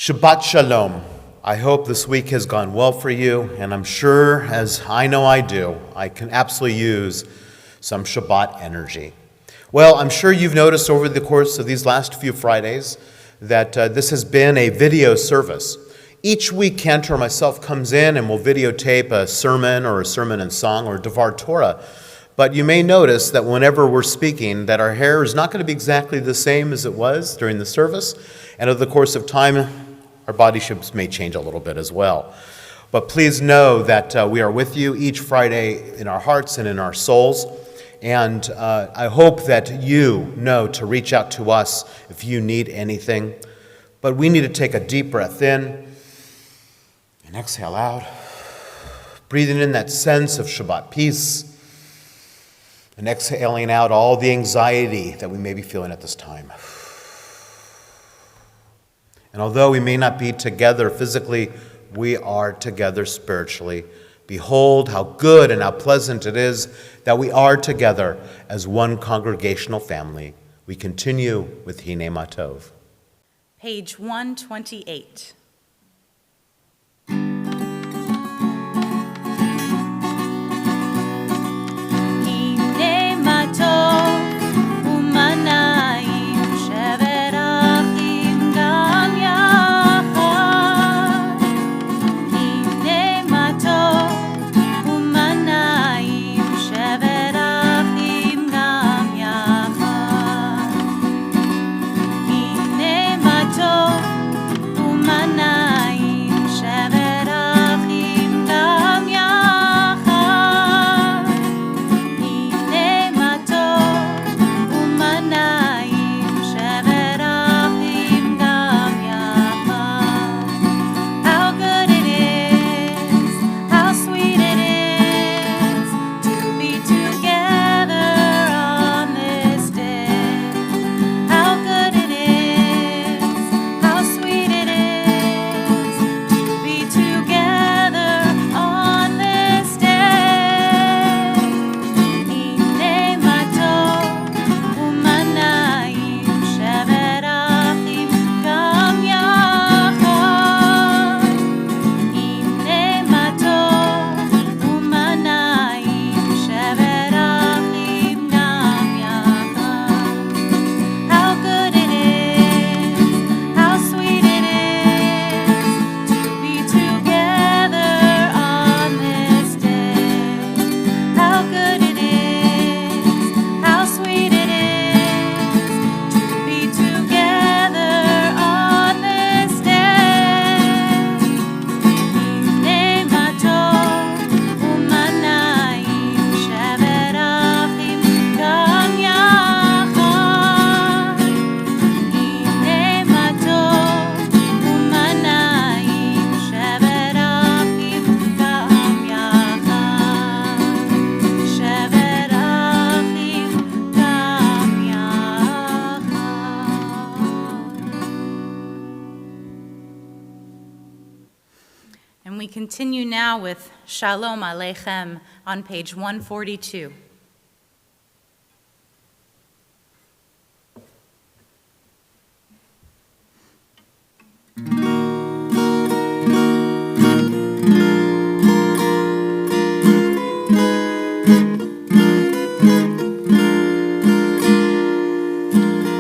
Shabbat Shalom. I hope this week has gone well for you, and I'm sure, as I know I do, I can absolutely use some Shabbat energy. Well, I'm sure you've noticed over the course of these last few Fridays that this has been a video service. Each week, Cantor myself comes in and will videotape a sermon or a sermon and song or Devar Torah. But you may notice that whenever we're speaking, that our hair is not going to be exactly the same as it was during the service, and over the course of time, our body shapes may change a little bit as well. But please know that we are with you each Friday in our hearts and in our souls. And I hope that you know to reach out to us if you need anything. But we need to take a deep breath in and exhale out, breathing in that sense of Shabbat peace and exhaling out all the anxiety that we may be feeling at this time. And although we may not be together physically, we are together spiritually. Behold how good and how pleasant it is that we are together as one congregational family. We continue with Hine Matov. Page 128. Hine Matov umanayim sheverachim gam yachad. Hine Matov umanayim sheverachim gam yachad. Hine Matov umanayim sheverachim gam yachad. Hine Matov umanayim sheverachim gam yachad. How good it is, how sweet it is to be together on this day. How good it is, how sweet it is to be together on this day. Hine Matov umanayim sheverachim gam yachad. Hine Matov umanayim sheverachim gam yachad. How good it is, how sweet it is to be together on this day. How good it is, how sweet it is to be together on this day. Hine Matov umanayim sheverachim gam yachad. Hine Matov umanayim sheverachim gam yachad. Sheverachim gam yachad. And we continue now with Shalom Aleichem on page 142.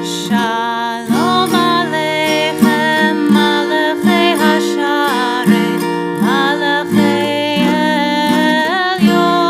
Shalom Aleichem, Malachei Hasharet, Malachei Elyon.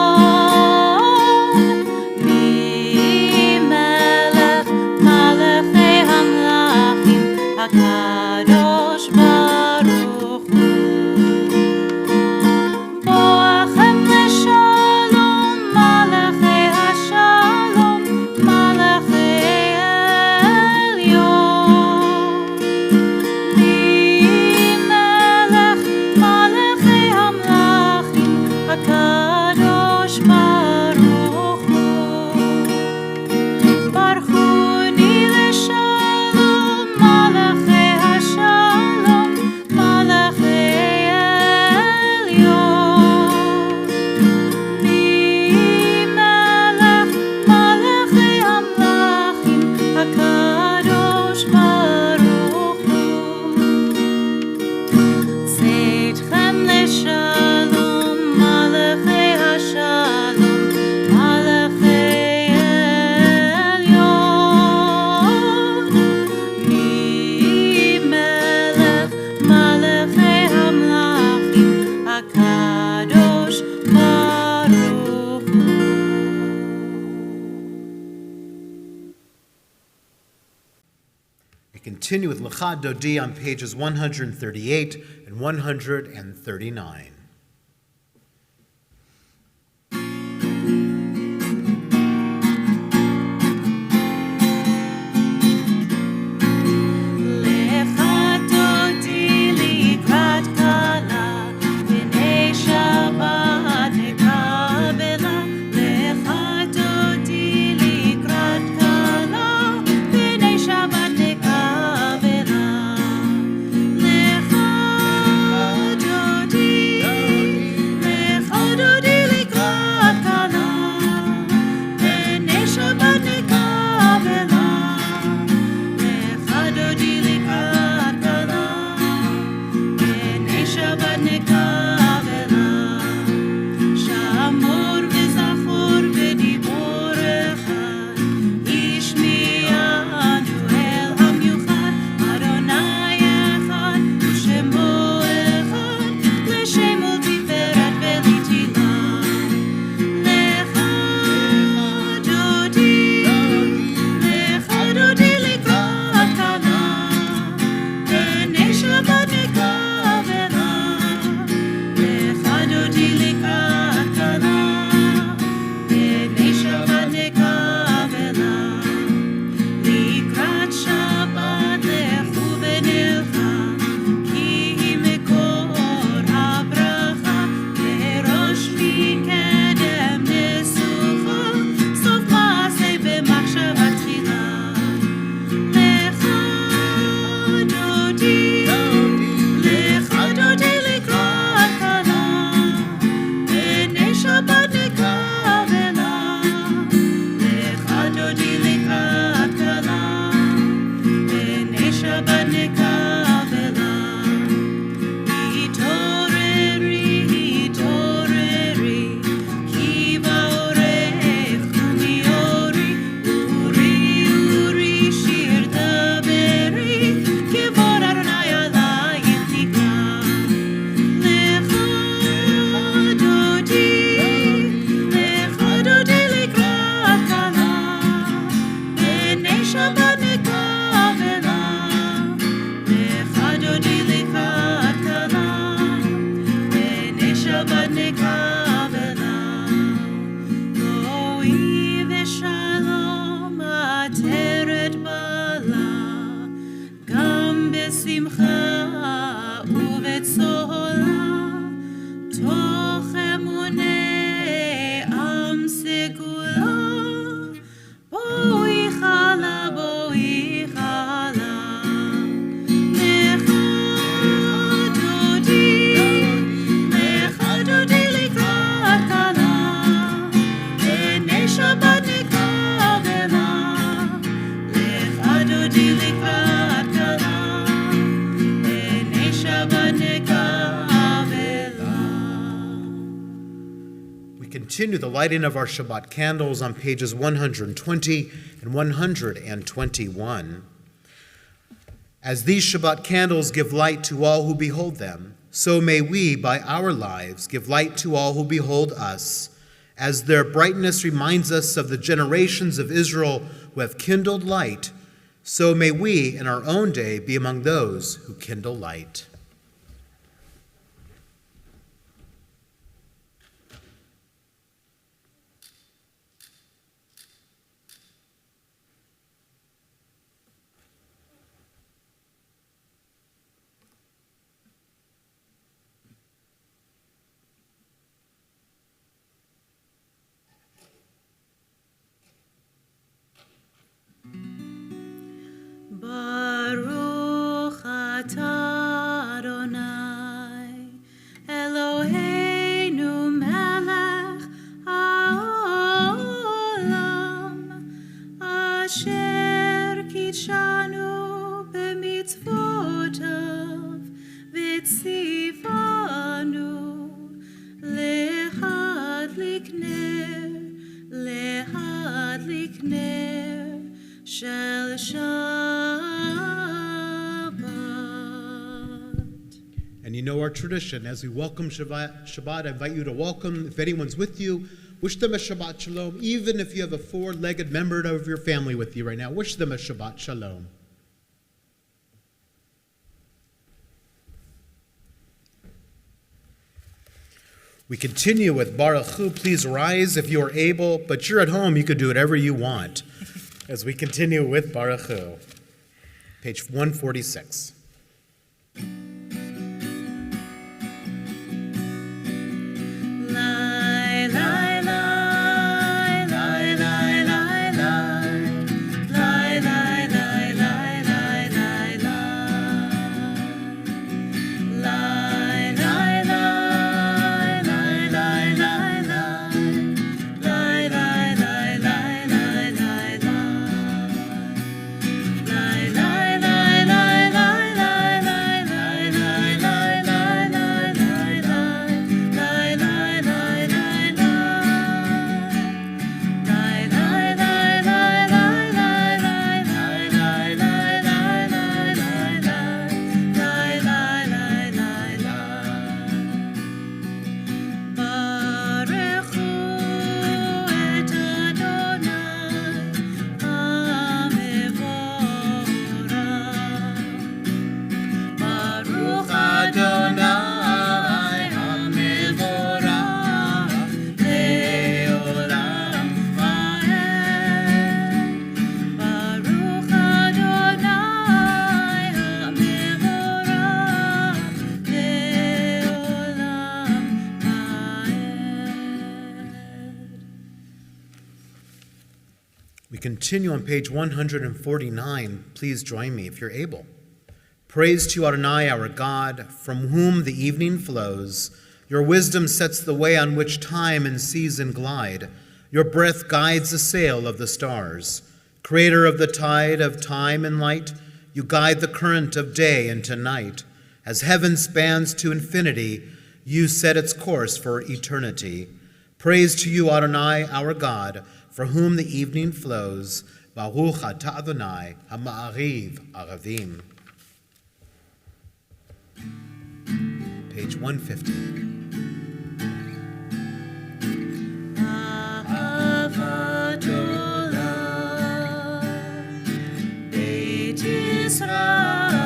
continue with Lecha Dodi on pages 138 and 139. Continue the lighting of our Shabbat candles on pages 120 and 121. As these Shabbat candles give light to all who behold them, so may we, by our lives, give light to all who behold us, as their brightness reminds us of the generations of Israel who have kindled light, so may we, in our own day, be among those who kindle light. Baruch atah Adonai, Eloheinu melech haolam, asher kitshanu b'mitzvotav v'tzivanu lehadlik ner shel And you know our tradition. As we welcome Shabbat, I invite you to welcome, if anyone's with you, wish them a Shabbat Shalom. Even if you have a four-legged member of your family with you right now, wish them a Shabbat Shalom. We continue with Baruch Hu. Please rise if you are able, but you're at home, you could do whatever you want. As we continue with Baruch Hu. Page 146. Continue on page 149. Please join me if you're able. Praise to you, Adonai, our God, from whom the evening flows. Your wisdom sets the way on which time and season glide. Your breath guides the sail of the stars. Creator of the tide of time and light, you guide the current of day into night. As heaven spans to infinity, you set its course for eternity. Praise to you, Adonai, our God, for whom the evening flows. Baruch atah Adonai ha'ma'ariv aravim. Page 150. Ahavat olam, Beit Yisrael.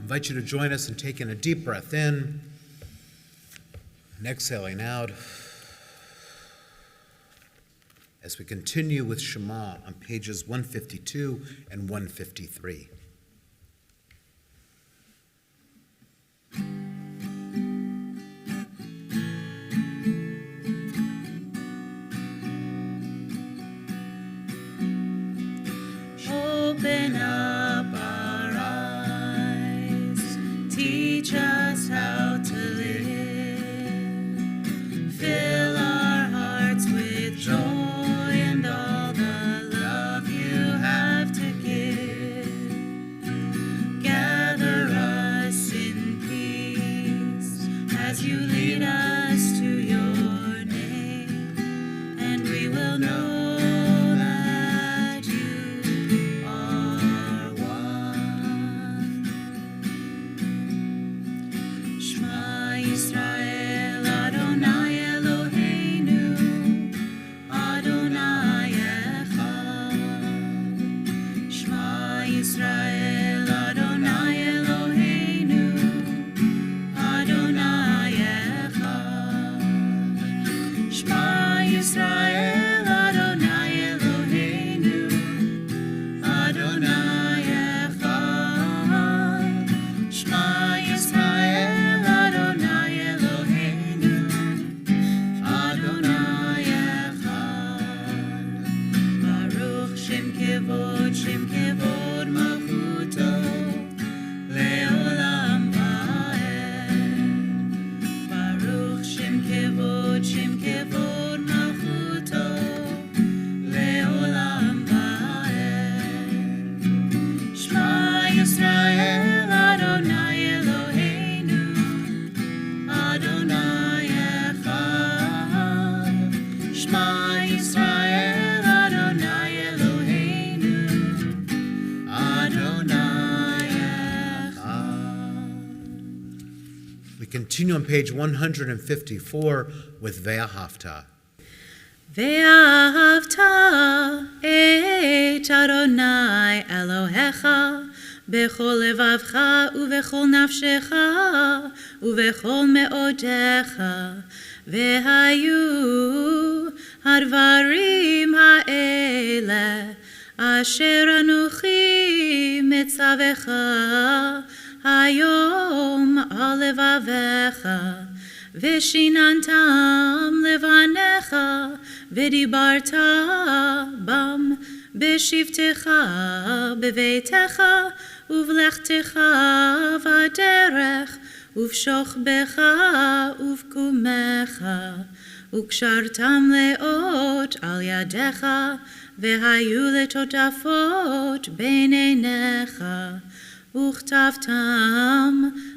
I invite you to join us in taking a deep breath in and exhaling out as we continue with Shema on pages 152 and 153. Open up our eyes, teach us how to live, fill our hearts with joy and all the love you have to give. as you lead us to your name, and we will know that you are one. Shema Yisrael, Adonai Eloheinu, Adonai Echad. Shema Yisrael, Adonai Eloheinu, Adonai Echad. Shema Yisrael, Adonai Eloheinu, Adonai Echad. Shema Yisrael, Adonai Eloheinu, Adonai Echad. Baruch Shem Kevod Malchuto, Leolam Vaed. Baruch Shem Kevod Malchuto, Leolam Vaed. Shema Yisrael, Adonai Eloheinu, Adonai Echad. Shema Yisrael, Adonai Eloheinu, Adonai Echad. We continue on page 154 with Ve'ahavta. ואהבת את אדוני אלוהיך בכל לבבך ובכל נפשך ובכל מאודיך, והיו הדברים האלה אשר אנוכי מצווך היום על לבביך, ושיננתם לבניך, ודיברת בם בשבתך, בביתך, ובלכתך בדרך, ובשוכבך ובקומך, וקשרתם לאות על ידיך, והיו לטוטפות בין עיניך, וכתבתם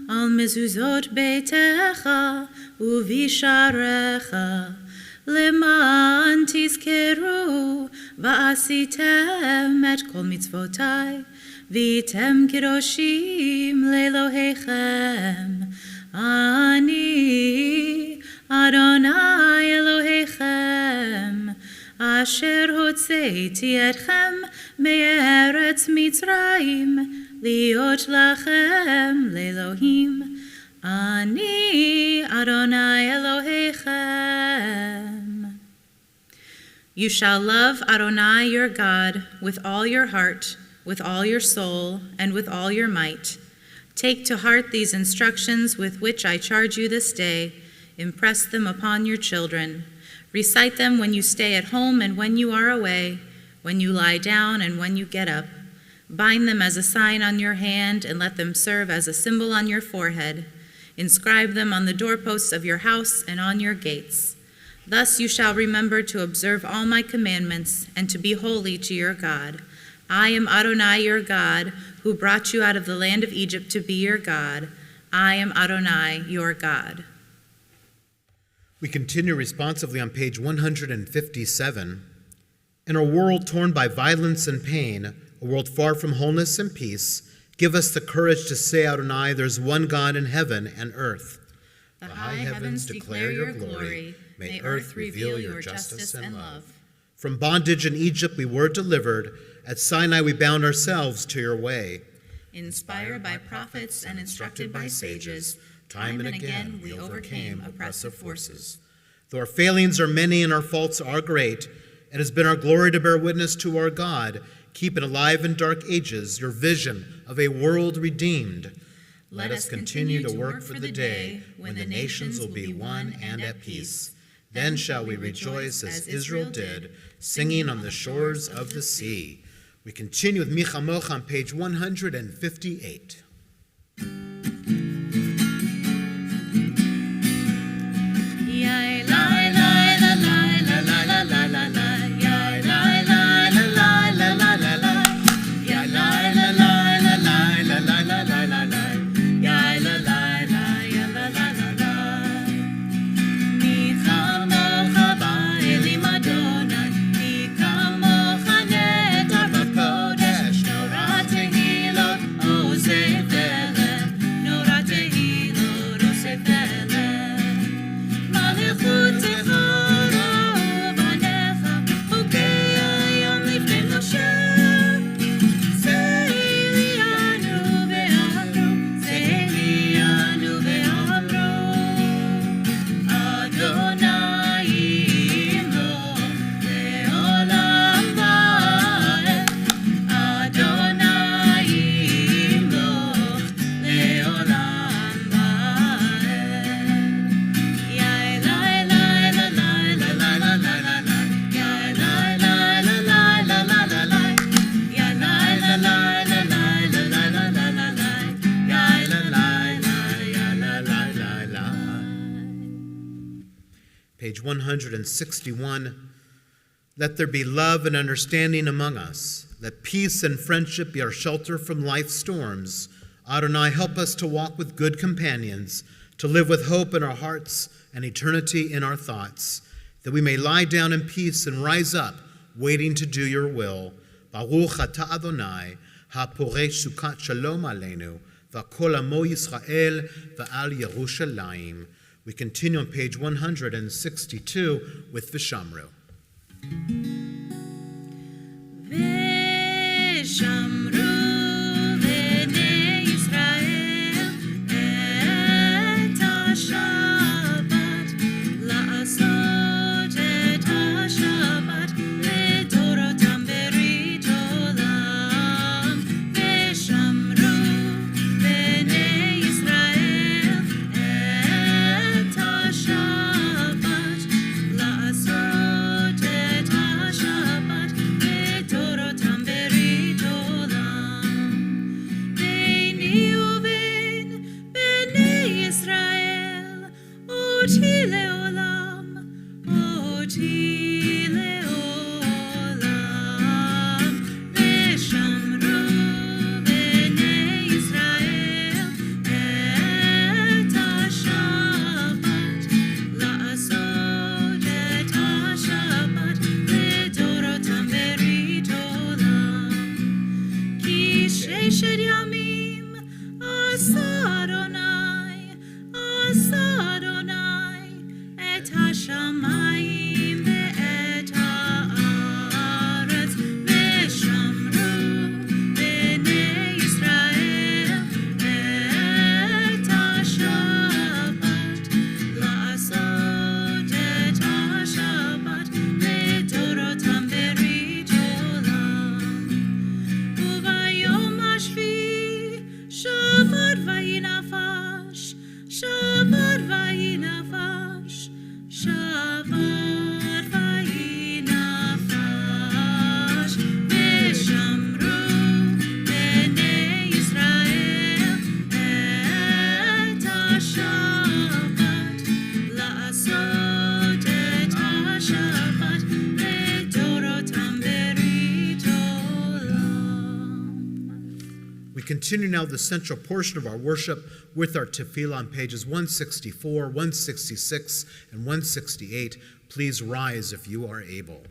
על מזוזות ביתך ובשעריך, למען תזכרו ועשיתם את כל מצוותי, והייתם קדושים לאלוהיכם. אני אדוני אלוהיכם, אשר הוצאתי אתכם מארץ מצרים, להיות לכם לאלוהים. אני אדוני אלוהיכם. You shall love Adonai your God with all your heart, with all your soul, and with all your might. Take to heart these instructions with which I charge you this day. Impress them upon your children. Recite them when you stay at home and when you are away, when you lie down and when you get up. Bind them as a sign on your hand and let them serve as a symbol on your forehead. Inscribe them on the doorposts of your house and on your gates. Thus you shall remember to observe all my commandments and to be holy to your God. I am Adonai your God, who brought you out of the land of Egypt to be your God. I am Adonai your God. We continue responsively on page 157. In a world torn by violence and pain, a world far from wholeness and peace, give us the courage to say, Adonai, there's one God in heaven and earth. The high heavens declare your glory. May earth reveal your justice and love. From bondage in Egypt we were delivered. At Sinai we bound ourselves to your way. Inspired by prophets and instructed by sages, time and again we overcame oppressive forces. Though our failings are many and our faults are great, it has been our glory to bear witness to our God, keeping alive in dark ages your vision of a world redeemed. Let us continue to work for the day when the nations will be one and at peace. Then shall we rejoice as Israel did, singing on the shores of the sea. We continue with Mi Chamocha on page 158. Page 161. Let there be love and understanding among us. Let peace and friendship be our shelter from life's storms. Adonai, help us to walk with good companions, to live with hope in our hearts and eternity in our thoughts, that we may lie down in peace and rise up, waiting to do your will. Baruch atah Adonai, ha-poresh sukat shalom aleinu, v'kol amo Yisrael v'al Yerushalayim. We continue on page 162 with V'shamru. V'shamru b'nei Yisrael et ha-Shabbat, la'asot et ha-Shabbat לדורותם ברית עולם. v'shamru b'nei Yisrael et ha-Shabbat, la'asot et ha-Shabbat לדורותם ברית עולם. ביני ובין בני ישראל אותי לעולם, אותי לעולם. ושמרו בני ישראל את השבת, לעשות את השבת לדורותם ברית עולם. כי ששת ימים עשה אדוני את השמיים ואת הארץ. ושמרו בני ישראל את השבת, לעשות את השבת לדורותם ברית עולם. וביום השביעי שבת וינפש, שבת וינפש, שבת וינפש. ושמרו בני ישראל את השבת, לעשות את השבת לדורותם ברית עולם. We continue now the central portion of our worship with our tefillah on pages 164, 166, and 168. Please rise if you are able.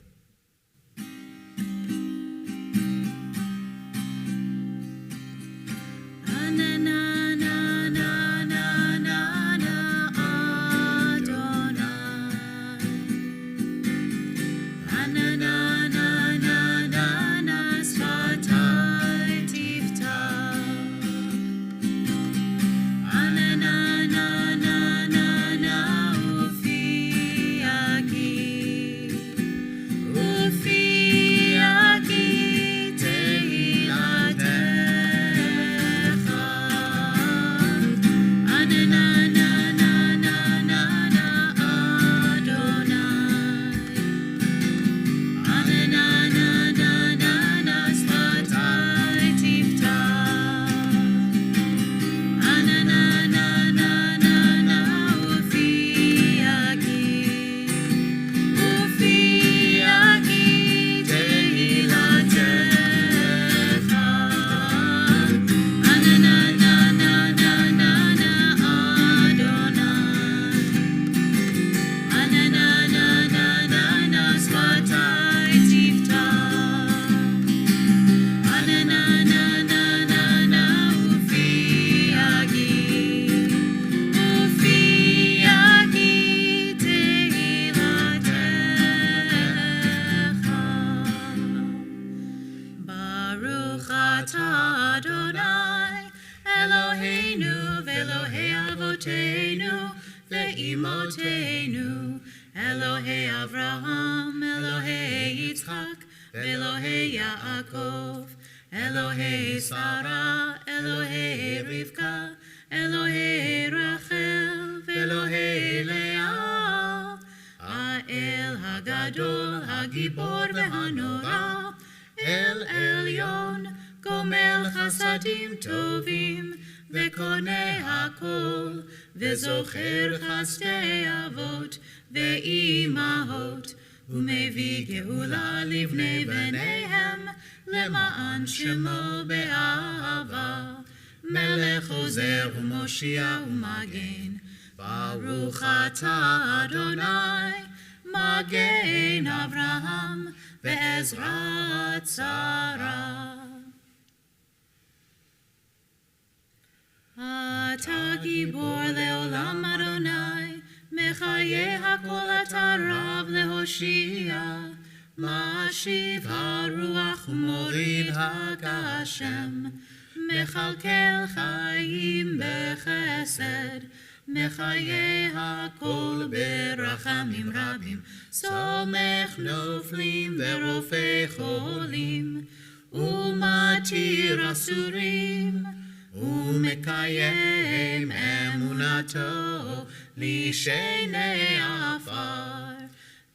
Eloheinu, Elohei Avraham, Elohei Yitzchak, Elohei Yaakov, Elohei Sarah, Elohei Rivka, Elohei Rachel, Elohei Leah, Ha'el Hagadol, Hagibor v'Hanora, El Elyon, Gomel Chasadim Tovim, וקונה הכל, וזוכר חסדי אבות ואימהות, ומביא גאולה לבני בניהם, למען שמו באהבה. מלך עוזר ומושיע ומגן, ברוך אתה אדוני, מגן אברהם ועזרת שרה. אתה גיבור לעולם אדוני, מחיי הכל אתה רב להושיע, משיב הרוח ומוריד הגשם, מכלכל חיים בחסד, מחיי הכל ברחמים רבים, סומך נופלים ורופא חולים, ומתיר אסורים, ומקיים אמונתו לשני עפר.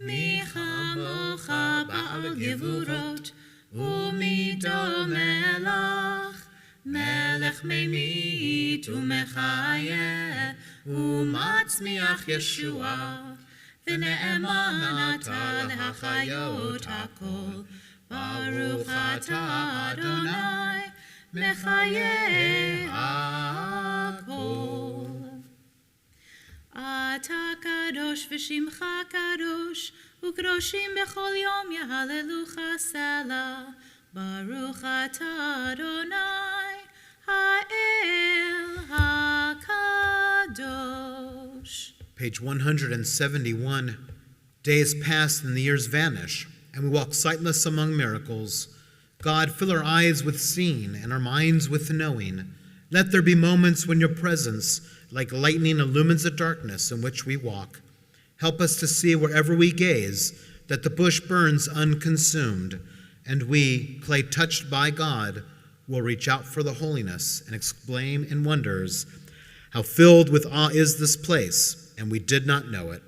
מי כמוך בעל גבורות, ומי דומה לך, מלך ממית ומחיה, ומצמיח ישועה, ונאמן אתה להחיות הכל. ברוך אתה אדוני, מחיי הכל. אתה קדוש ושמך קדוש, וקדושים בכל יום יהללוך סלע. ברוך אתה אדוני, האל הקדוש. Page 171. Days pass and the years vanish, and we walk sightless among miracles. God, fill our eyes with seeing and our minds with knowing. Let there be moments when your presence, like lightning, illumines the darkness in which we walk. Help us to see wherever we gaze that the bush burns unconsumed, and we, clay touched by God, will reach out for the holiness and exclaim in wonders, how filled with awe is this place, and we did not know it.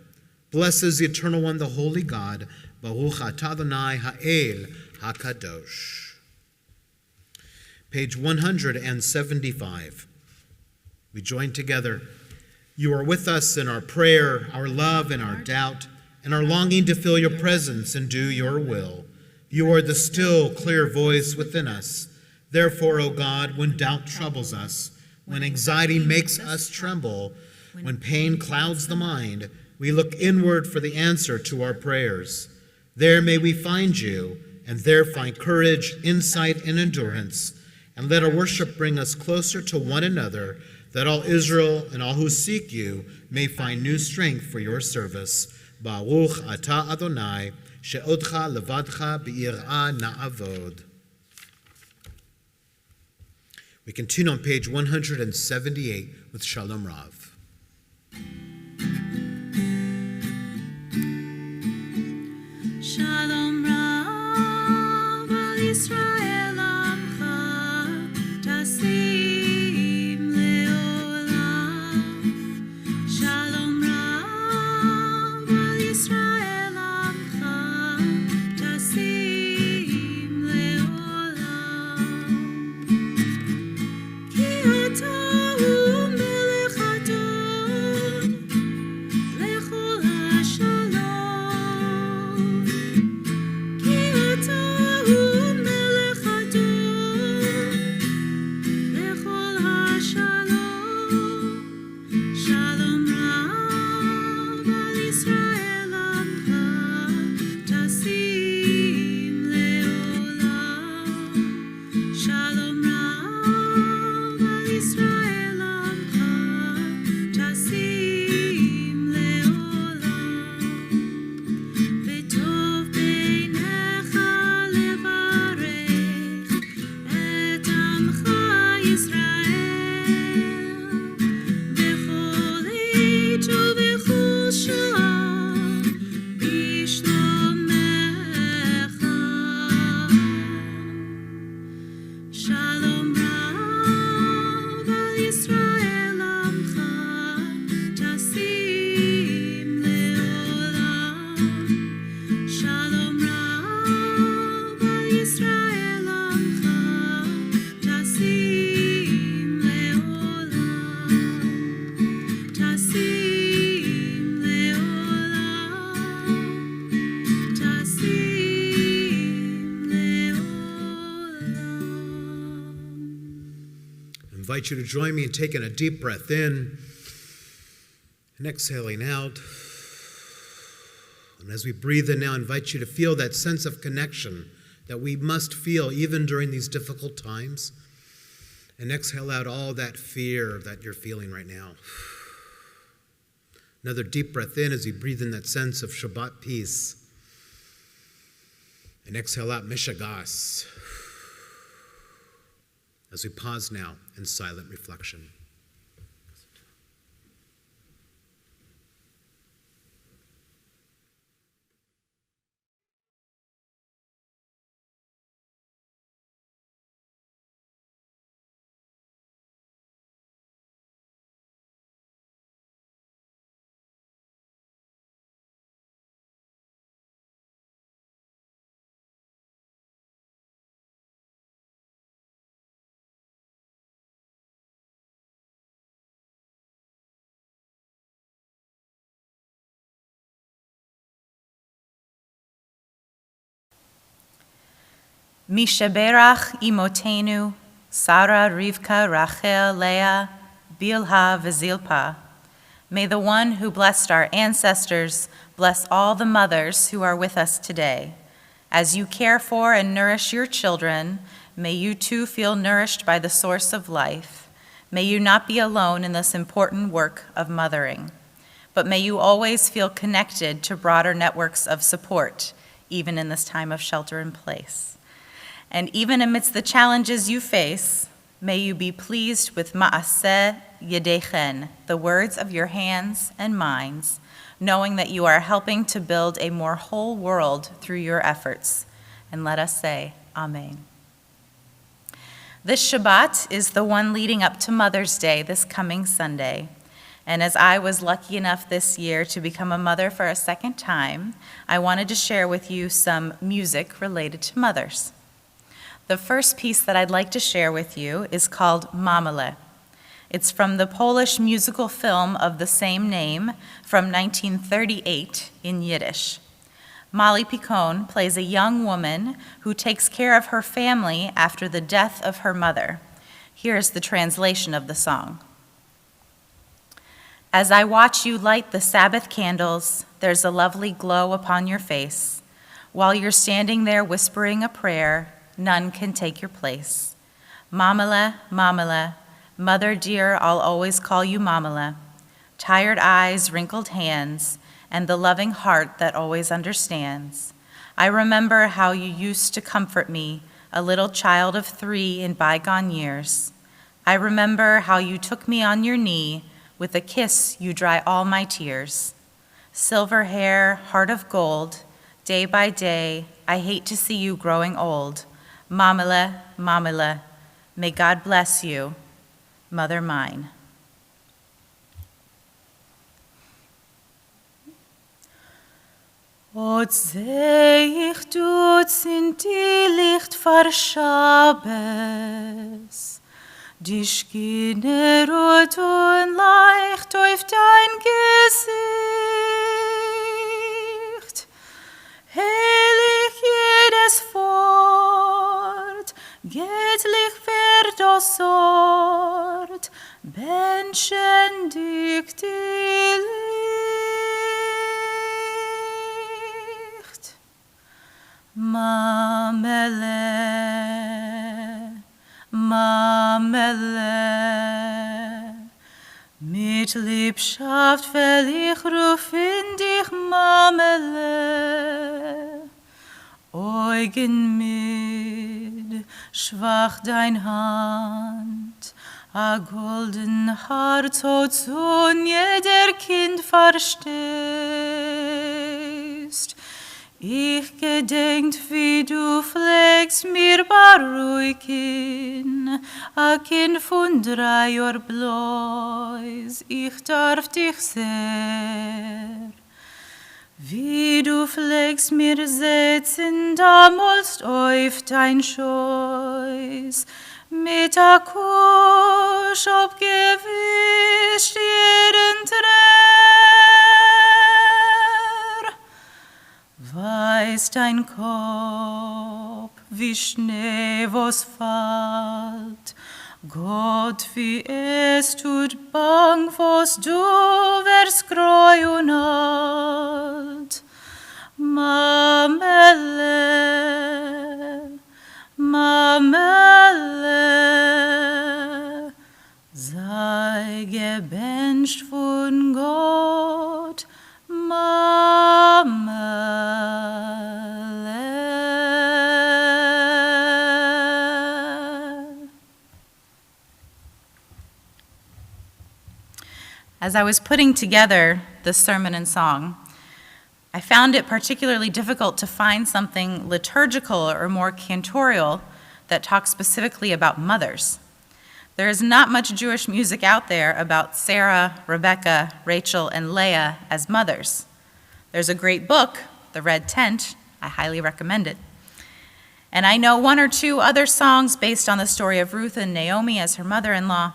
Blessed is the Eternal One, the Holy God. Baruch atah Adonai ha'el hakadosh. Page 175. We join together. You are with us in our prayer, our love, and our doubt, and our longing to feel your presence and do your will. You are the still, clear voice within us. Therefore, O God, when doubt troubles us, when anxiety makes us tremble, when pain clouds the mind, we look inward for the answer to our prayers. There may we find you, and there find courage, insight, and endurance. And let our worship bring us closer to one another, that all Israel and all who seek you may find new strength for your service. Baruch atah Adonai, she'odcha levadcha be'ir'ah na'avod. We continue on page 178 with Shalom Rav. Shalom Rav al Yisrael amcha, tasim leolam. Shalom Rav al Yisrael amcha, tasim leolam. Ki ata hu melech adon, lechol hashalom. Ki ata hu melech adon, lechol hashalom. Shalom Rav al Yisrael amcha, tasim leolam. Shalom Rav al Yisrael amcha, tasim leolam. V'tov beinecha levarech et amcha Yisrael, b'chol עת ובכל שעה invite you to join me in taking a deep breath in and exhaling out. And as we breathe in now, I invite you to feel that sense of connection that we must feel even during these difficult times. And exhale out all that fear that you're feeling right now. Another deep breath in as you breathe in that sense of Shabbat peace. And exhale out Mishagas. As we pause now in silent reflection. Mishaberach imotenu, Sarah, Rivka, Rachel, Leah, Bilhah, Vizilpah. May the one who blessed our ancestors bless all the mothers who are with us today. As you care for and nourish your children, may you too feel nourished by the source of life. May you not be alone in this important work of mothering, but may you always feel connected to broader networks of support, even in this time of shelter in place. And even amidst the challenges you face, may you be pleased with ma'aseh yedechen, the words of your hands and minds, knowing that you are helping to build a more whole world through your efforts. And let us say, Amen. This Shabbat is the one leading up to Mother's Day this coming Sunday. And as I was lucky enough this year to become a mother for a second time, I wanted to share with you some music related to mothers. The first piece that I'd like to share with you is called Emanu-El. It's from the Polish musical film of the same name from 1938 in Yiddish. Molly Picon plays a young woman who takes care of her family after the death of her mother. Here's the translation of the song. As I watch you light the Sabbath candles, there's a lovely glow upon your face. While you're standing there whispering a prayer, none can take your place. Emanu-El, Emanu-El, mother dear, I'll always call you Emanu-El. Tired eyes, wrinkled hands, and the loving heart that always understands. I remember how you used to comfort me, a little child of 3 in bygone years. I remember how you took me on your knee, with a kiss you dry all my tears. Silver hair, heart of gold, day by day, I hate to see you growing old. Emanu-El, Emanu-El, may God bless you, mother mine. Ot seh ich tut sind die Licht vor Shabbos, die Skinner rot und leicht auf dein Gesicht. Heilig jedes Wort, göttlich wird das Ort, beständig die Licht. Emanu-El, Emanu-El, mit Liebschaft will ich rufen dich, Emanu-El. Augen mit, schwach dein Hand, a golden Herz hat zu jeder Kind verstehst. Ich gedenkt, wie du pflegst mir beruhigen, a Kind von 3 Jahr bloß, ich darf dich sehr. Wie du pflegst mir setzen, damals auf dein Schoß, mit a Kusch abgewischt jeden Trär. Weiß dein Kopf, wie Schnee, was fällt, Gott, wie es tut bang, was du wirst greuen alt. Mamele, Mamele, sei gebencht von Gott, Mamele. As I was putting together this sermon and song, I found it particularly difficult to find something liturgical or more cantorial that talks specifically about mothers. There is not much Jewish music out there about Sarah, Rebecca, Rachel, and Leah as mothers. There's a great book, The Red Tent. I highly recommend it. And I know one or two other songs based on the story of Ruth and Naomi as her mother-in-law.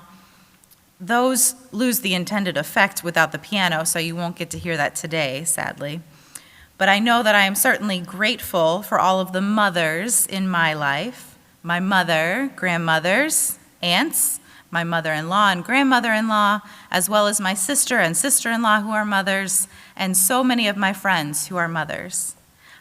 Those lose the intended effect without the piano, so you won't get to hear that today, sadly. But I know that I am certainly grateful for all of the mothers in my life, my mother, grandmothers, aunts, my mother-in-law and grandmother-in-law, as well as my sister and sister-in-law who are mothers, and so many of my friends who are mothers.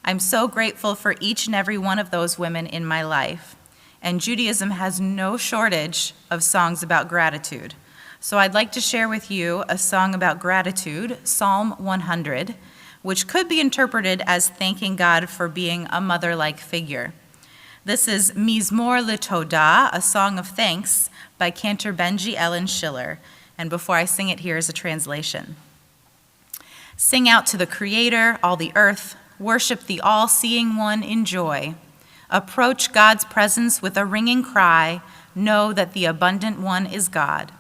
I'm so grateful for each and every one of those women in my life. And Judaism has no shortage of songs about gratitude. So I'd like to share with you a song about gratitude, Psalm 100, which could be interpreted as thanking God for being a mother-like figure. This is Mizmor L'Todah, a song of thanks by Cantor Benji Ellen Schiller. And before I sing it, here is a translation. Sing out to the Creator, all the earth, worship the all-seeing one in joy. Approach God's presence with a ringing cry, know that the abundant one is God.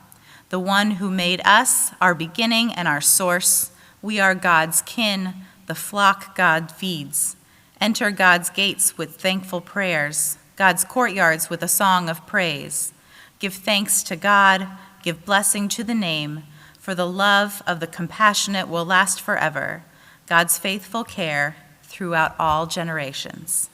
The one who made us, our beginning and our source. We are God's kin, the flock God feeds. Enter God's gates with thankful prayers, God's courtyards with a song of praise. Give thanks to God, give blessing to the name, for the love of the compassionate will last forever, God's faithful care throughout all generations.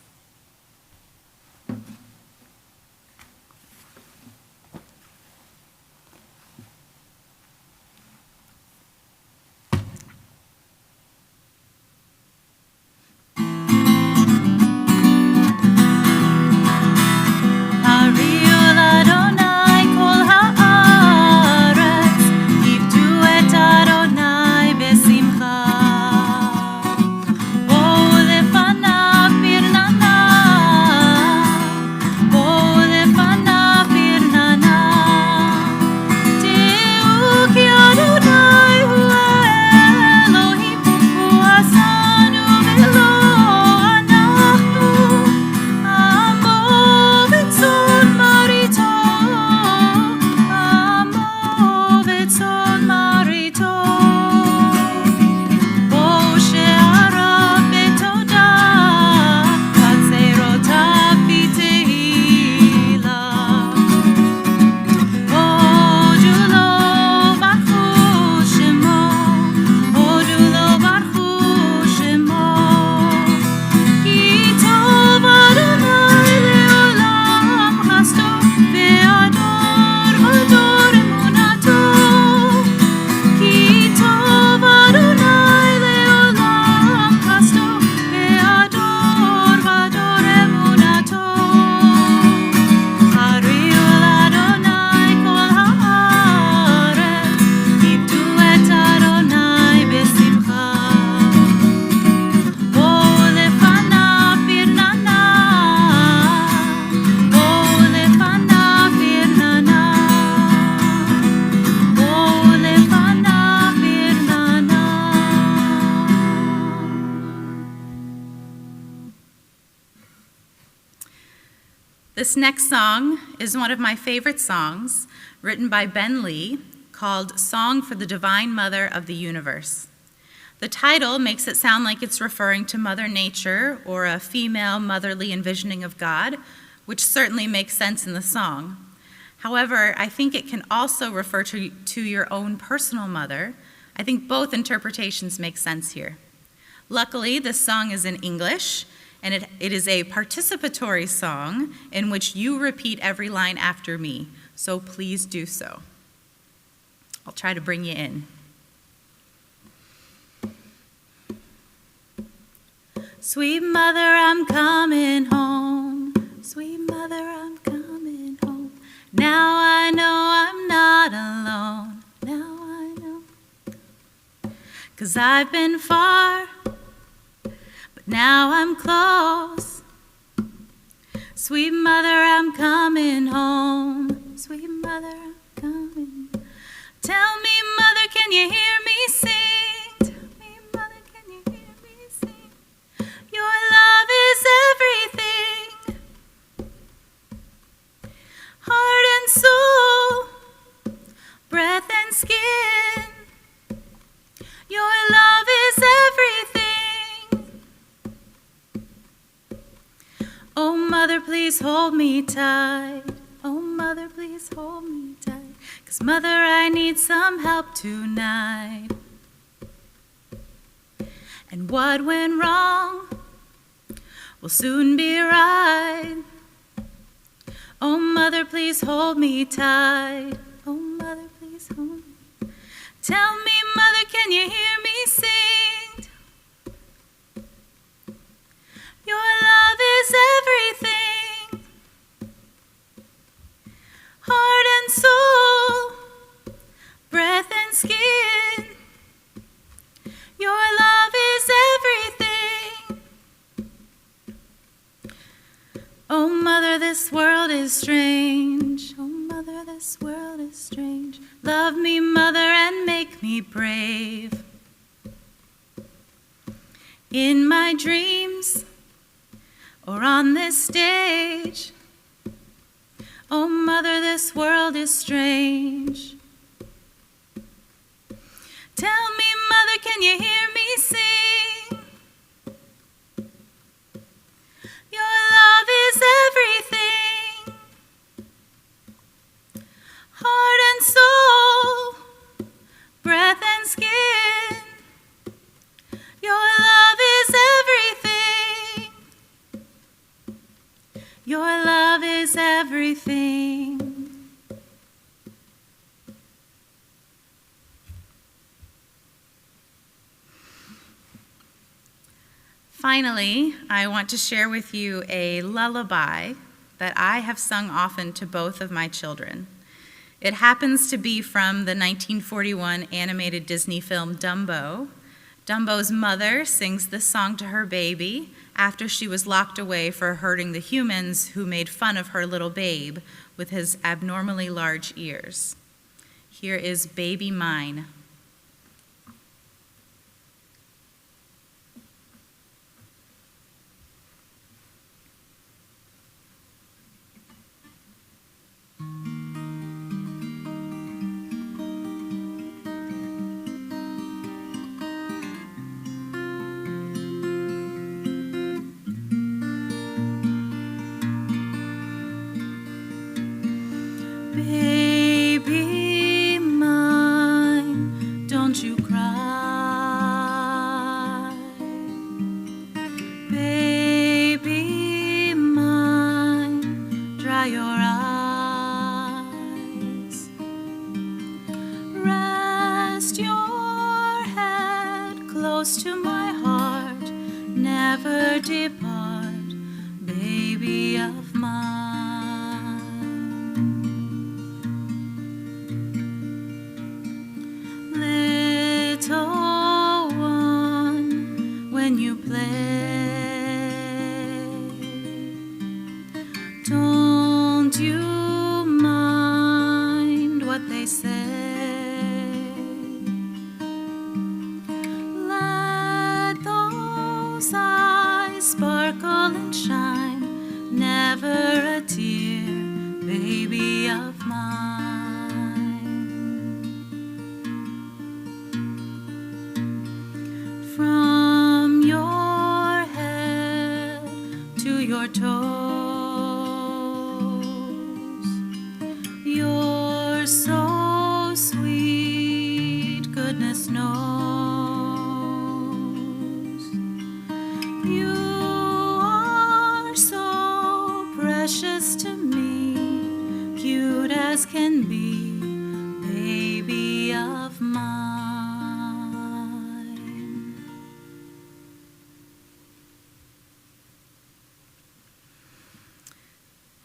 This next song is one of my favorite songs, written by Ben Lee, called Song for the Divine Mother of the Universe. The title makes it sound like it's referring to Mother Nature or a female motherly envisioning of God, which certainly makes sense in the song. However, I think it can also refer to your own personal mother. I think both interpretations make sense here. Luckily, this song is in English, and it is a participatory song in which you repeat every line after me. so please do so. I'll try to bring you in. Sweet mother, I'm coming home. Sweet mother, I'm coming home. Now I know I'm not alone. Now I know. 'Cause I've been far, but now I'm close. Sweet mother, I'm coming home. Sweet mother, I'm coming. Tell me, mother, can you hear me sing? Tell me, mother, can you hear me sing? Your love is everything. Heart and soul, breath and skin. Your love is everything. Oh, mother, please hold me tight. Oh, mother, please hold me tight. 'Cause mother, I need some help tonight. And what went wrong will soon be right. Oh, mother, please hold me tight. Oh, mother, please hold me. Tell me, mother, can you hear me sing? Your love is everything. Heart and soul, breath and skin. Your love is everything. Oh, mother, this world is strange. Oh, mother, this world is strange. Love me, mother, and make me brave. In my dreams or on this stage. Oh, mother, this world is strange. Tell me, mother, can you hear me sing? Your love is everything. Heart and soul, breath and skin. Your love is everything. Your love is everything. Finally, I want to share with you a lullaby that I have sung often to both of my children. It happens to be from the 1941 animated Disney film Dumbo. Dumbo's mother sings this song to her baby after she was locked away for hurting the humans who made fun of her little babe with his abnormally large ears. Here is Baby Mine. Baby mine, don't you cry. Baby mine, dry your eyes. Rest your head close to my heart, never depart, baby of mine. Little one, when you play, don't you mind what they say. Let those eyes sparkle and shine, never a tear, baby of mine. From your head to your toes, you're so sweet, goodness knows. You are so precious to me, cute as can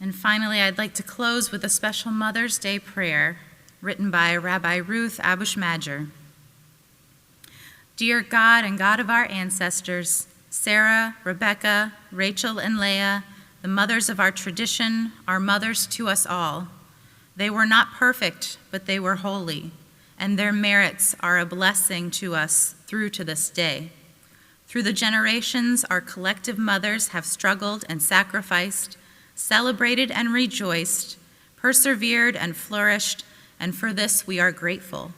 And finally, I'd like to close with a special Mother's Day prayer written by Rabbi Ruth Abushmajer. Dear God and God of our ancestors, Sarah, Rebecca, Rachel, and Leah, the mothers of our tradition, are mothers to us all. They were not perfect, but they were holy, and their merits are a blessing to us through to this day. Through the generations, our collective mothers have struggled and sacrificed, celebrated and rejoiced, persevered and flourished, and for this we are grateful.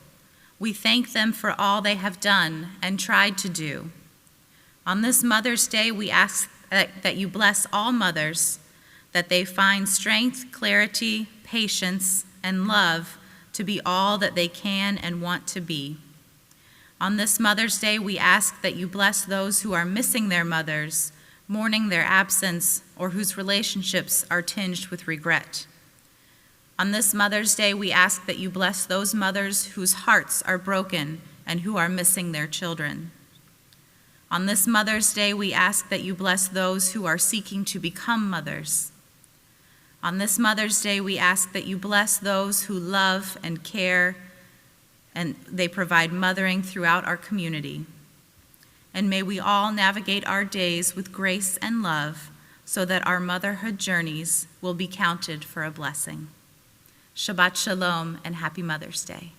We thank them for all they have done and tried to do. On this Mother's Day, we ask that you bless all mothers, that they find strength, clarity, patience, and love to be all that they can and want to be. On this Mother's Day, we ask that you bless those who are missing their mothers, mourning their absence, or whose relationships are tinged with regret. On this Mother's Day, we ask that you bless those mothers whose hearts are broken and who are missing their children. On this Mother's Day, we ask that you bless those who are seeking to become mothers. On this Mother's Day, we ask that you bless those who love and care, and they provide mothering throughout our community. And may we all navigate our days with grace and love so that our motherhood journeys will be counted for a blessing. Shabbat Shalom and Happy Mother's Day.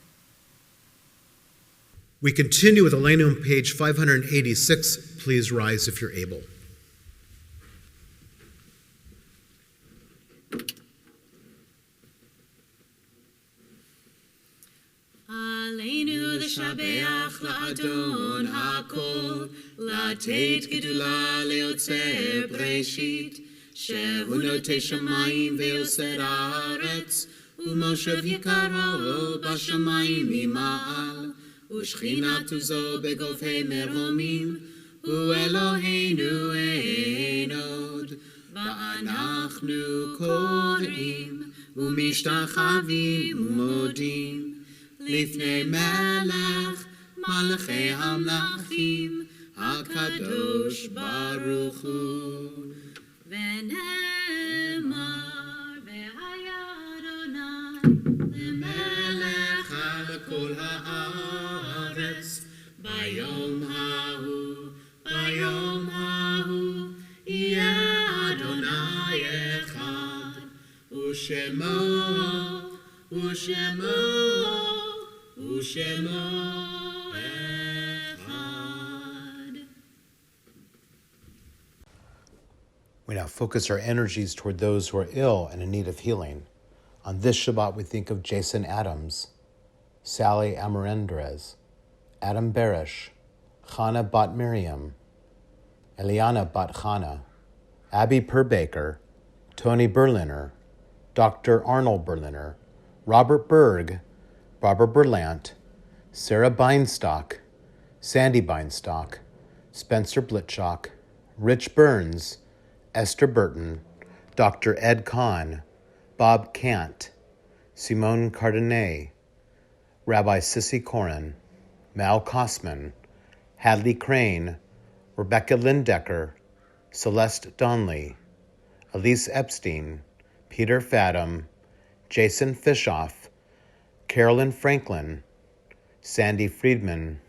We continue with Elena on page 586. Please rise if you're able. Aleinu l'shabeach la'adon ha'kol, la'tet gedula le'otzer breshit, shehu notei shamayim ve'oser haaretz, u'moshev yikaro b'shamayim mima'al, u'shchinatu zo begofei meromim, u'Eloheinu einod, va'anachnu korim, u'mishtachavim u'modim, לפני מלך מלכי המלכים הקדוש ברוך הוא. ונאמר והיה אדוני למלך על כל הארץ ביום ההוא יהיה אדוני אחד ושמו We now focus our energies toward those who are ill and in need of healing. On this Shabbat, we think of Jason Adams, Sally Amarendrez, Adam Barish, Chana Bat Miriam, Eliana Bat Chana, Abby Perbaker, Tony Berliner, Dr. Arnold Berliner, Robert Berg, Barbara Berlant, Sarah Beinstock, Sandy Beinstock, Spencer Blitchock, Rich Burns, Esther Burton, Dr. Ed Kahn, Bob Kant, Simone Cardenet, Rabbi Sissy Corin, Mal Kosman, Hadley Crane, Rebecca Lindecker, Celeste Donley, Elise Epstein, Peter Fadum, Jason Fishoff, Carolyn Franklin, Sandy Friedman,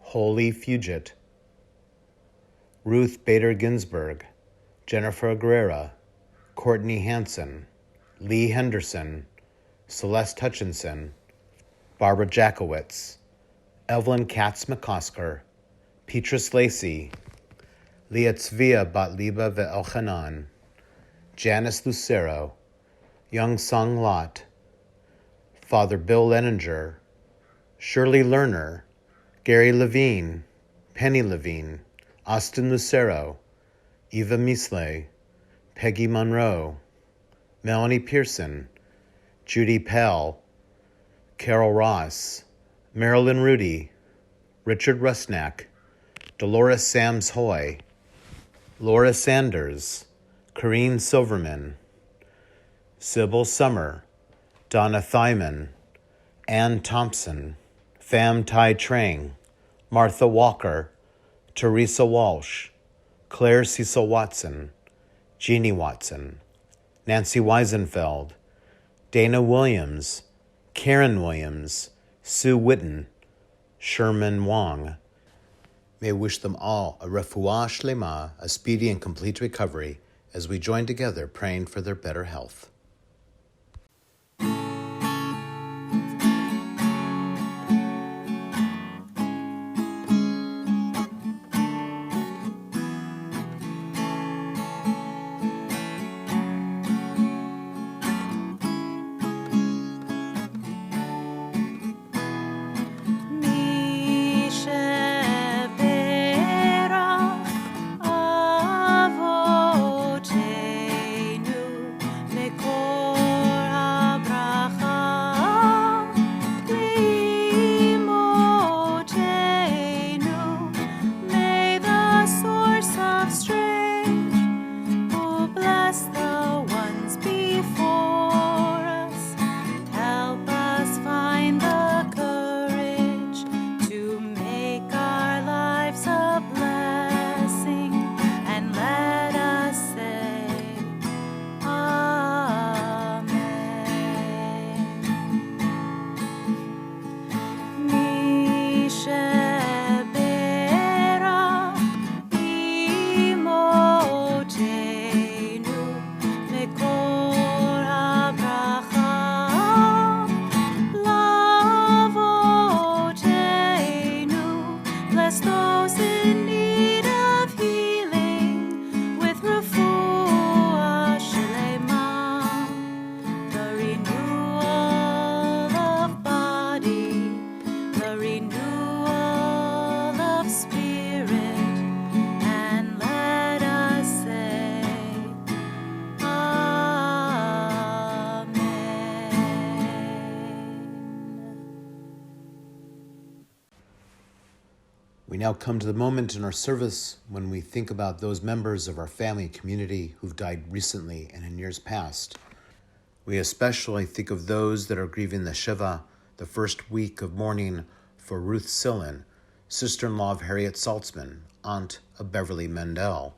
Holy Fugit, Ruth Bader Ginsburg, Jennifer Guerrera, Courtney Hansen, Lee Henderson, Celeste Hutchinson, Barbara Jackowitz, Evelyn Katz McCosker, Petrus Lacey, Leah Tzvia Batliba Ve'elchanan, Janice Lucero, Young Sung Lot, Father Bill Leninger, Shirley Lerner, Gary Levine, Penny Levine, Austin Lucero, Eva Misley, Peggy Monroe, Melanie Pearson, Judy Pell, Carol Ross, Marilyn Rudy, Richard Rusnak, Dolores Sams Hoy, Laura Sanders, Corrine Silverman, Sybil Summer, Donna Thyman, Ann Thompson, Pham Tai Trang, Martha Walker, Teresa Walsh, Claire Cecil Watson, Jeannie Watson, Nancy Weisenfeld, Dana Williams, Karen Williams, Sue Witten, Sherman Wong. May we wish them all a Refuah Shlemah, a speedy and complete recovery, as we join together praying for their better health. We now come to the moment in our service when we think about those members of our family and community who've died recently and in years past. We especially think of those that are grieving the Shiva, the first week of mourning for Ruth Sillen, sister-in-law of Harriet Saltzman, aunt of Beverly Mendel.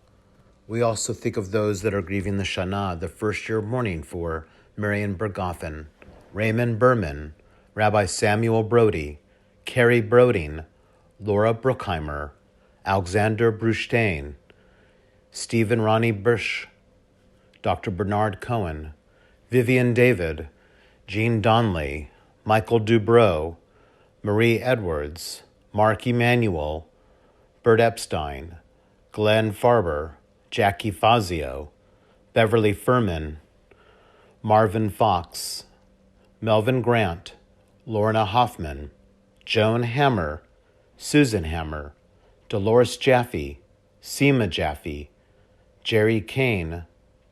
We also think of those that are grieving the Shana, the first year of mourning for Marion Bergoffen, Raymond Berman, Rabbi Samuel Brody, Carrie Broding, Laura Bruckheimer, Alexander Brustein, Stephen Ronnie Bush, Dr. Bernard Cohen, Vivian David, Jean Donnelly, Michael Dubrow, Marie Edwards, Mark Emanuel, Bert Epstein, Glenn Farber, Jackie Fazio, Beverly Furman, Marvin Fox, Melvin Grant, Lorna Hoffman, Joan Hammer, Susan Hammer, Dolores Jaffe, Seema Jaffe, Jerry Kane,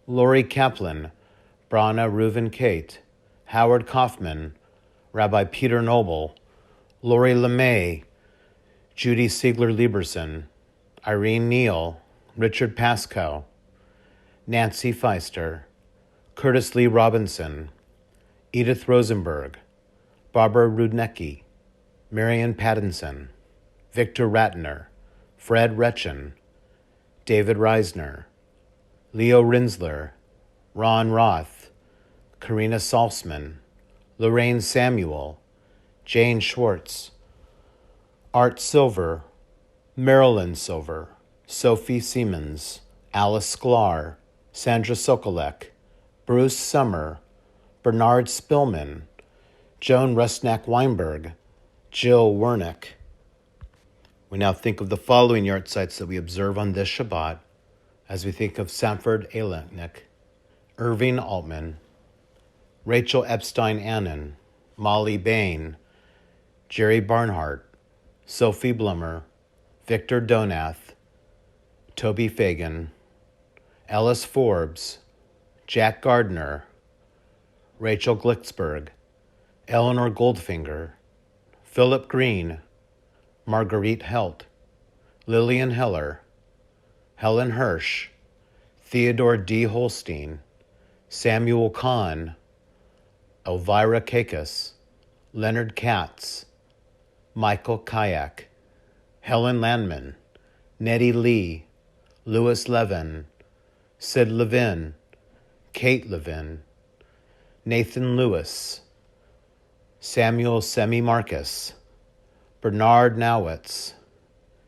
Lori Kaplan, Brana Reuven Kate, Howard Kaufman, Rabbi Peter Noble, Lori LeMay, Judy Siegler Lieberson, Irene Neal, Richard Pascoe, Nancy Feister, Curtis Lee Robinson, Edith Rosenberg, Barbara Rudnicki, Marion Pattinson, Victor Ratner, Fred Retchen, David Reisner, Leo Rinsler, Ron Roth, Karina Salzman, Lorraine Samuel, Jane Schwartz, Art Silver, Marilyn Silver, Sophie Siemens, Alice Sklar, Sandra Sokolek, Bruce Summer, Bernard Spillman, Joan Rusnak-Weinberg, Jill Wernick. We now think of the following yahrzeits that we observe on this Shabbat as we think of Sanford Alenick, Irving Altman, Rachel Epstein-Annan, Molly Bain, Jerry Barnhart, Sophie Blummer, Victor Donath, Toby Fagan, Ellis Forbes, Jack Gardner, Rachel Glicksberg, Eleanor Goldfinger, Philip Green, Marguerite Helt, Lillian Heller, Helen Hirsch, Theodore D. Holstein, Samuel Kahn, Elvira Kakis, Leonard Katz, Michael Kayak, Helen Landman, Nettie Lee, Louis Levin, Sid Levin, Kate Levin, Nathan Lewis, Samuel Semi Marcus, Bernard Nowitz,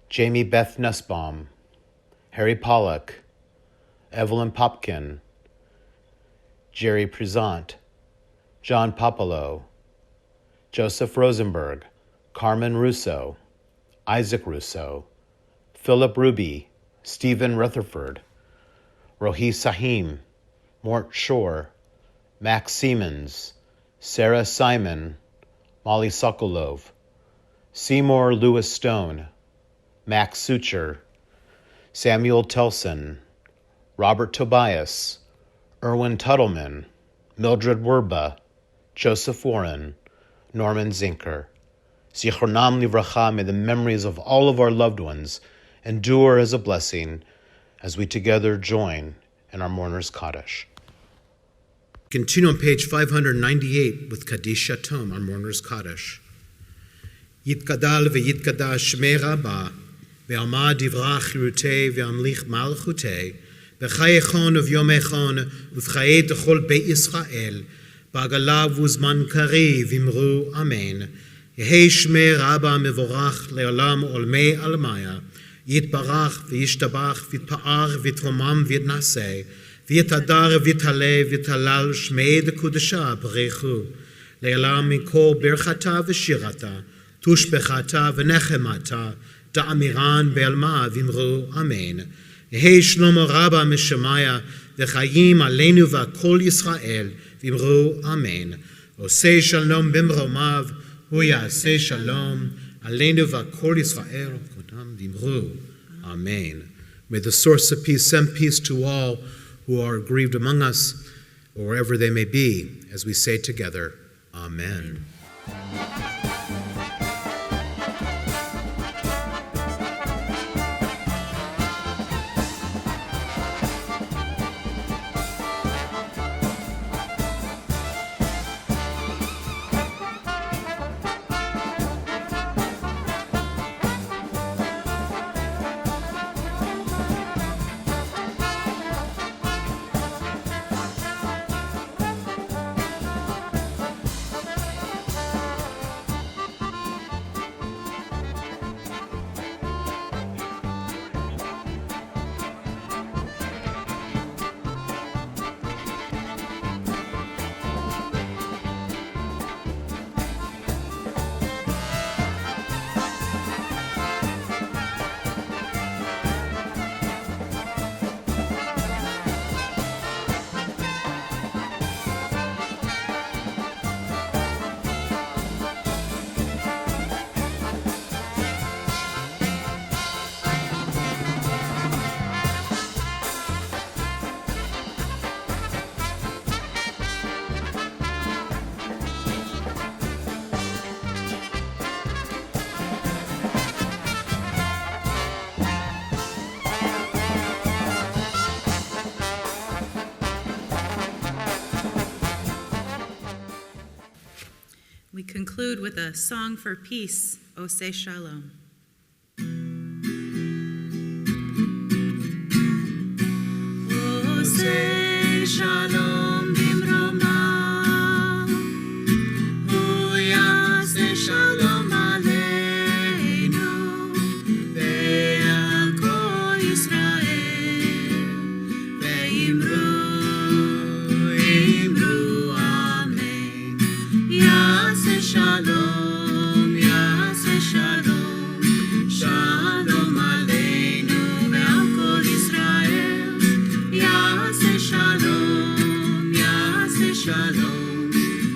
Jamie Beth Nussbaum, Harry Pollock, Evelyn Popkin, Jerry Prezant, John Popolo, Joseph Rosenberg, Carmen Russo, Isaac Russo, Philip Ruby, Stephen Rutherford, Rohi Sahim, Mort Shore, Max Siemens, Sarah Simon, Molly Sokolov, Seymour Lewis Stone, Max Sucher, Samuel Telson, Robert Tobias, Erwin Tuttleman, Mildred Werba, Joseph Warren, Norman Zinker. Zichronam livracha, may the memories of all of our loved ones endure as a blessing as we together join in our mourner's Kaddish. Continue on page 598 with Kaddish Yatom, our mourner's Kaddish. Yitkadal v'yitkadash shmei Rabba, ve'amad divrach chirutei ve'amlich malchutei, v'chayechon v'yomechon v'chayei techol beit Yisrael, ba'agalav uzman kari v'imru amen. Yehei shmei Rabba mevorach le'olam olmei almaya, yitbarach v'yishtabach v'yitpa'ar v'yitromam v'yitnaseh, v'yitadar v'yitale v'yitalal shmei dekudesha b'reichu, le'olam mikol birchata v'shirata, tushbechata v'nechemata, da'amiran be'alma v'imru amen. Yehei shlomo Rabba mishemaya v'chayim aleinu v'kol Yisrael v'imru amen. Osei shalom b'mromav, hu ya'aseh shalom aleinu v'kol Yisrael kodam v'imru amen. May the source of peace send peace to all who are grieved among us, or wherever they may be, as we say together, amen. We conclude with a song for peace, Oseh Shalom. Oseh Shalom bimroma, hu ya'aseh shalom aleinu ve'al kol Yisrael, ve'imru amen. Ya'aseh shalom, ya'aseh shalom, shalom aleinu ve'al kol Yisrael. Ya'aseh shalom, ya'aseh shalom,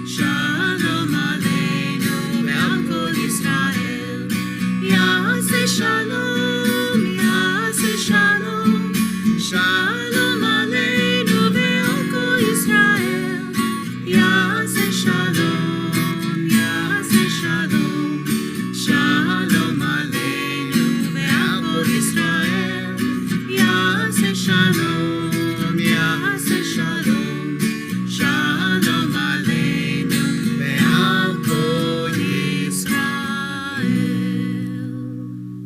shalom aleinu ve'al kol Yisrael. Ya'aseh shalom, ya'aseh shalom, shalom aleinu ve'al kol Yisrael. Ya'aseh shalom, ya'aseh shalom, shalom aleinu ve'al kol Yisrael. Ya'aseh shalom, ya'aseh shalom, shalom aleinu ve'al kol Yisrael.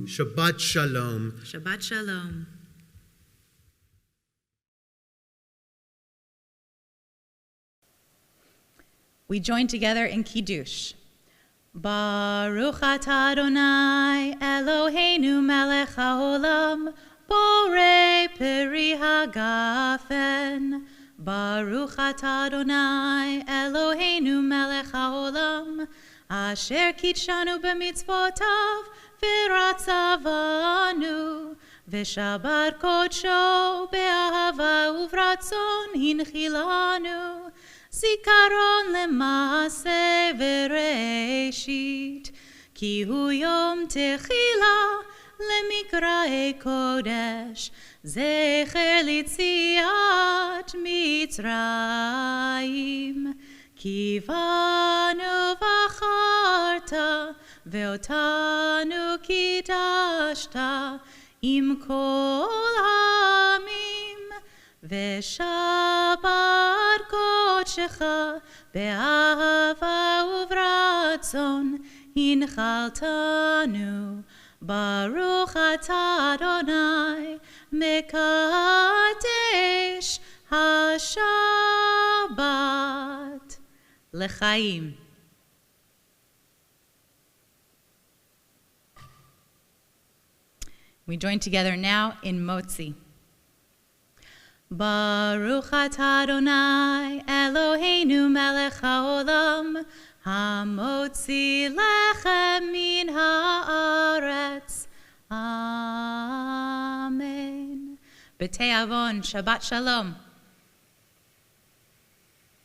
Shabbat Shalom. Shabbat Shalom. We join together in Kiddush. Baruch atah Adonai Eloheinu melech haolam borei peri hagafen. Baruch atah Adonai Eloheinu melech haolam asher kitshanu b'mitzvotav v'ratzavanu v'shabbat kodsho be'ahava uvratzon hinchilanu zikaron lema'aseh v'reishit ki hu yom techila lemikra'ei kodesh zecher litziat mitzrayim כי בנו בחרת ואותנו קידשת עם כל העמים ושבת קודשך באהבה וברצון הנחלתנו ברוך אתה אדוני מקדש השבת L'chaim. We join together now in Motzi. Baruch atah Adonai Eloheinu melech haolam hamotzi lechem min haaretz. Amen. B'tei avon, Shabbat Shalom.